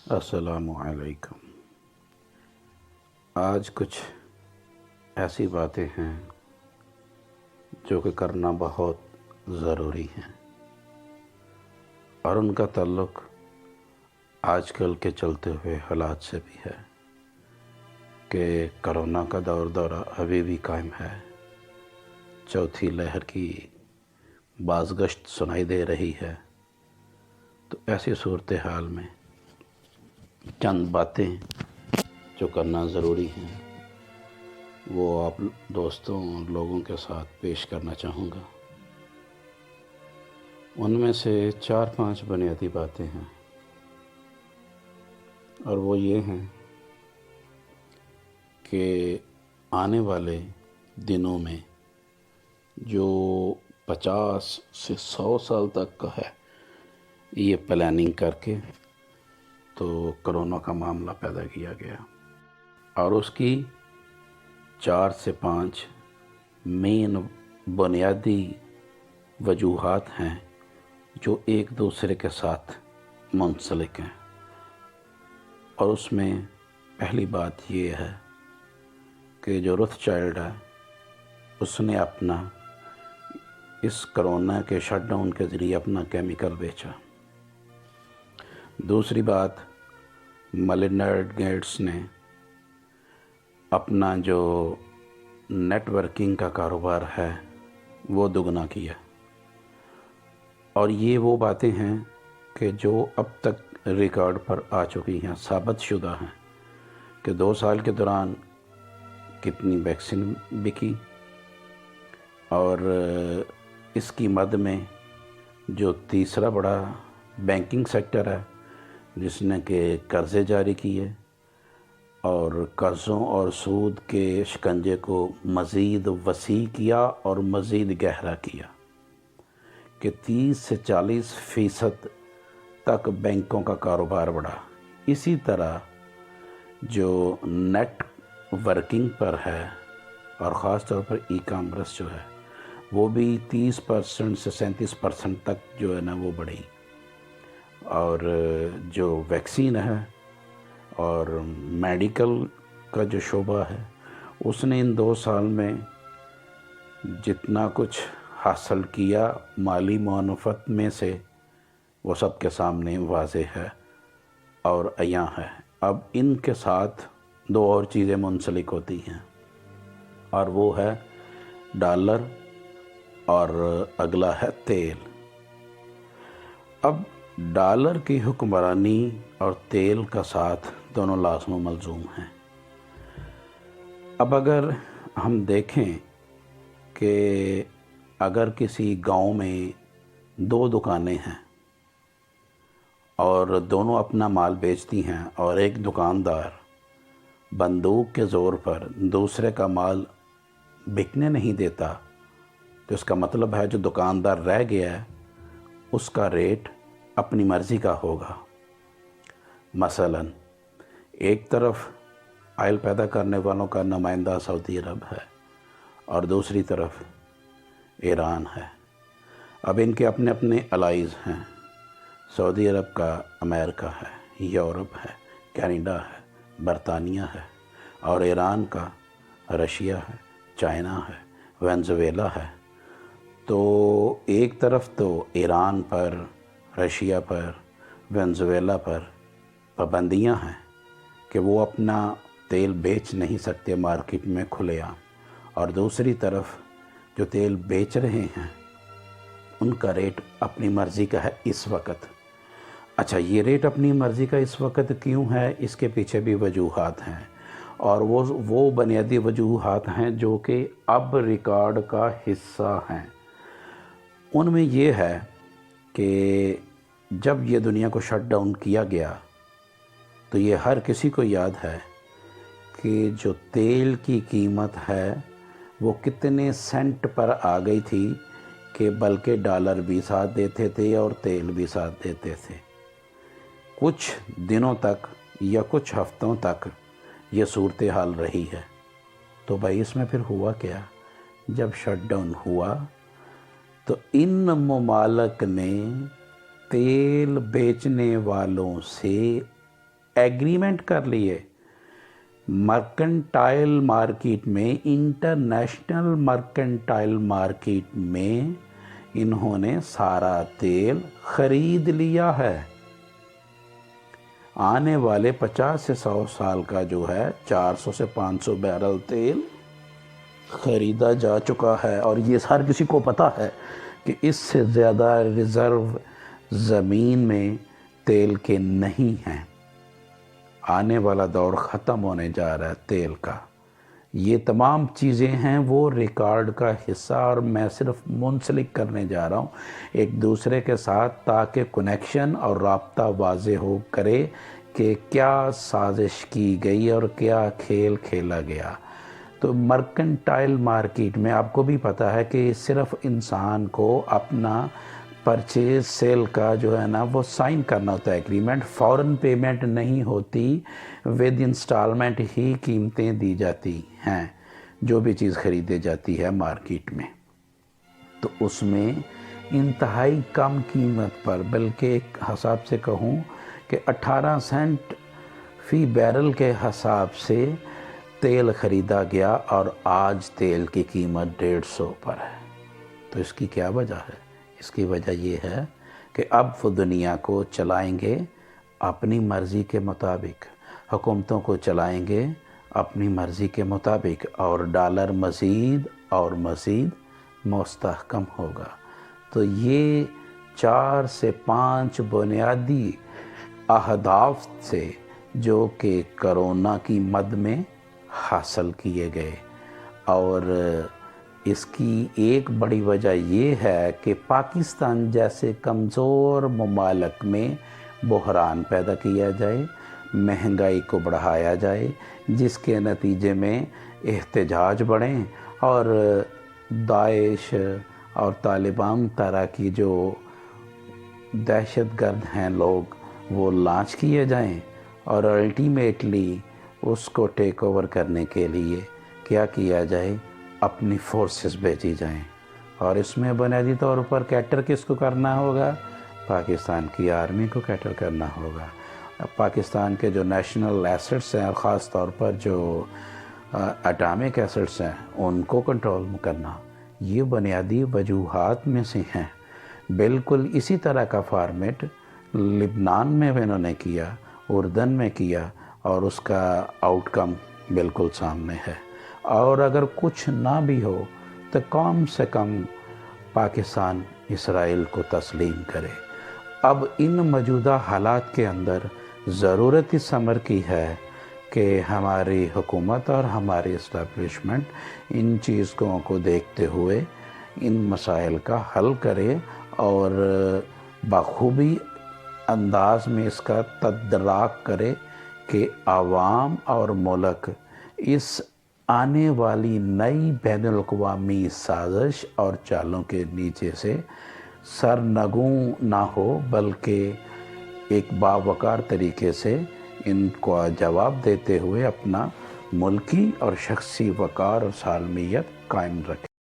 السلام علیکم۔ آج کچھ ایسی باتیں ہیں جو کہ کرنا بہت ضروری ہیں، اور ان کا تعلق آج کل کے چلتے ہوئے حالات سے بھی ہے کہ کرونا کا دورہ ابھی بھی قائم ہے۔ چوتھی لہر کی بازگشت سنائی دے رہی ہے۔ تو ایسی صورتحال میں چند باتیں جو کرنا ضروری ہیں وہ آپ دوستوں اور لوگوں کے ساتھ پیش کرنا چاہوں گا۔ ان میں سے 4-5 بنیادی باتیں ہیں، اور وہ یہ ہیں کہ آنے والے دنوں میں جو 50 سے 100 سال تک کا ہے، یہ پلاننگ کر کے تو کرونا کا معاملہ پیدا کیا گیا، اور اس کی 4 سے 5 مین بنیادی وجوہات ہیں جو ایک دوسرے کے ساتھ منسلک ہیں۔ اور اس میں پہلی بات یہ ہے کہ جو روتھ چائلڈ ہے اس نے اپنا اس کرونا کے شٹ ڈاؤن کے ذریعے اپنا کیمیکل بیچا۔ دوسری بات، میلنڈا گیٹس نے اپنا جو نیٹ ورکنگ کا کاروبار ہے وہ دگنا کیا۔ اور یہ وہ باتیں ہیں کہ جو اب تک ریکارڈ پر آ چکی ہیں، ثابت شدہ ہیں کہ 2 سال کے دوران کتنی ویکسین بکی، اور اس کی مد میں جو تیسرا بڑا بینکنگ سیکٹر ہے جس نے کہ قرضے جاری کیے اور قرضوں اور سود کے شکنجے کو مزید وسیع کیا اور مزید گہرا کیا کہ 30 سے 40% تک بینکوں کا کاروبار بڑھا۔ اسی طرح جو نیٹ ورکنگ پر ہے اور خاص طور پر ای کامرس جو ہے وہ بھی 30% سے 37% تک جو ہے نا وہ بڑھی۔ اور جو ویکسین ہے اور میڈیکل کا جو شعبہ ہے اس نے ان 2 سال میں جتنا کچھ حاصل کیا مالی منافعت میں سے، وہ سب کے سامنے واضح ہے اور عیاں ہے۔ اب ان کے ساتھ 2 اور چیزیں منسلک ہوتی ہیں، اور وہ ہے ڈالر اور اگلا ہے تیل۔ اب ڈالر کی حکمرانی اور تیل کا ساتھ دونوں لازم و ملزوم ہیں۔ اب اگر ہم دیکھیں کہ اگر کسی گاؤں میں 2 دکانیں ہیں اور دونوں اپنا مال بیچتی ہیں، اور ایک دکاندار بندوق کے زور پر دوسرے کا مال بکنے نہیں دیتا، تو اس کا مطلب ہے جو دکاندار رہ گیا ہے اس کا ریٹ اپنی مرضی کا ہوگا۔ مثلا ایک طرف آئل پیدا کرنے والوں کا نمائندہ سعودی عرب ہے اور دوسری طرف ایران ہے۔ اب ان کے اپنے اپنے الائز ہیں۔ سعودی عرب کا امریکہ ہے، یورپ ہے، کینیڈا ہے، برطانیہ ہے، اور ایران کا رشیا ہے، چائنا ہے، وینزویلا ہے۔ تو ایک طرف تو ایران پر، رشیا پر، وینزویلا پر پابندیاں ہیں کہ وہ اپنا تیل بیچ نہیں سکتے مارکیٹ میں کھلے عام، اور دوسری طرف جو تیل بیچ رہے ہیں ان کا ریٹ اپنی مرضی کا ہے اس وقت۔ اچھا، یہ ریٹ اپنی مرضی کا اس وقت کیوں ہے؟ اس کے پیچھے بھی وجوہات ہیں، اور وہ بنیادی وجوہات ہیں جو کہ اب ریکارڈ کا حصہ ہیں۔ ان میں یہ ہے کہ جب یہ دنیا کو شٹ ڈاؤن کیا گیا تو یہ ہر کسی کو یاد ہے کہ جو تیل کی قیمت ہے وہ کتنے سینٹ پر آ گئی تھی، کہ بلکہ ڈالر بھی ساتھ دیتے تھے اور تیل بھی ساتھ دیتے تھے۔ کچھ دنوں تک یا کچھ ہفتوں تک یہ صورتحال رہی ہے۔ تو بھائی اس میں پھر ہوا کیا؟ جب شٹ ڈاؤن ہوا تو ان ممالک نے تیل بیچنے والوں سے ایگریمنٹ کر لیے مرکنٹائل مارکیٹ میں، انٹرنیشنل مرکنٹائل مارکیٹ میں انہوں نے سارا تیل خرید لیا ہے۔ آنے والے 50 سے 100 سال کا جو ہے 400 سے 500 بیرل تیل خریدا جا چکا ہے، اور یہ ہر کسی کو پتہ ہے کہ اس سے زیادہ ریزرو زمین میں تیل کے نہیں ہیں۔ آنے والا دور ختم ہونے جا رہا ہے تیل کا۔ یہ تمام چیزیں ہیں وہ ریکارڈ کا حصہ، اور میں صرف منسلک کرنے جا رہا ہوں ایک دوسرے کے ساتھ، تاکہ کنیکشن اور رابطہ واضح ہو کرے کہ کیا سازش کی گئی اور کیا کھیل کھیلا گیا۔ تو مرکنٹائل مارکیٹ میں آپ کو بھی پتہ ہے کہ صرف انسان کو اپنا پرچیز سیل کا جو ہے نا وہ سائن کرنا ہوتا ہے ایگریمنٹ، فوراً پیمنٹ نہیں ہوتی، ود انسٹالمنٹ ہی قیمتیں دی جاتی ہیں جو بھی چیز خریدی جاتی ہے مارکیٹ میں۔ تو اس میں انتہائی کم قیمت پر، بلکہ ایک حساب سے کہوں کہ 18 سینٹ فی بیرل کے حساب سے تیل خریدا گیا، اور آج تیل کی قیمت 150 پر ہے۔ تو اس کی کیا وجہ ہے؟ اس کی وجہ یہ ہے کہ اب وہ دنیا کو چلائیں گے اپنی مرضی کے مطابق، حکومتوں کو چلائیں گے اپنی مرضی کے مطابق، اور ڈالر مزید اور مزید مستحکم ہوگا۔ تو یہ 4 سے 5 بنیادی اہداف سے جو کہ کرونا کی مد میں حاصل کیے گئے، اور اس کی ایک بڑی وجہ یہ ہے کہ پاکستان جیسے کمزور ممالک میں بحران پیدا کیا جائے، مہنگائی کو بڑھایا جائے، جس کے نتیجے میں احتجاج بڑھیں، اور داعش اور طالبان طرح کی جو دہشت گرد ہیں لوگ وہ لانچ کیے جائیں، اور الٹیمیٹلی اس کو ٹیک اوور کرنے کے لیے کیا کیا جائے، اپنی فورسز بھیجی جائیں۔ اور اس میں بنیادی طور پر کیٹر کس کو کرنا ہوگا؟ پاکستان کی آرمی کو کیٹر کرنا ہوگا۔ پاکستان کے جو نیشنل ایسٹس ہیں، خاص طور پر جو اٹامک ایسٹس ہیں، ان کو کنٹرول کرنا، یہ بنیادی وجوہات میں سے ہیں۔ بالکل اسی طرح کا فارمیٹ لبنان میں انہوں نے کیا، اردن میں کیا، اور اس کا آؤٹ کم بالکل سامنے ہے۔ اور اگر کچھ نہ بھی ہو تو کم سے کم پاکستان اسرائیل کو تسلیم کرے۔ اب ان موجودہ حالات کے اندر ضرورت اس امر کی ہے کہ ہماری حکومت اور ہماری اسٹیبلشمنٹ ان چیزوں کو دیکھتے ہوئے ان مسائل کا حل کرے، اور بخوبی انداز میں اس کا تدارک کرے کہ عوام اور ملک اس آنے والی نئی بین الاقوامی سازش اور چالوں کے نیچے سے سرنگوں نہ ہو، بلکہ ایک باوقار طریقے سے ان کو جواب دیتے ہوئے اپنا ملکی اور شخصی وقار اور سالمیت قائم رکھے۔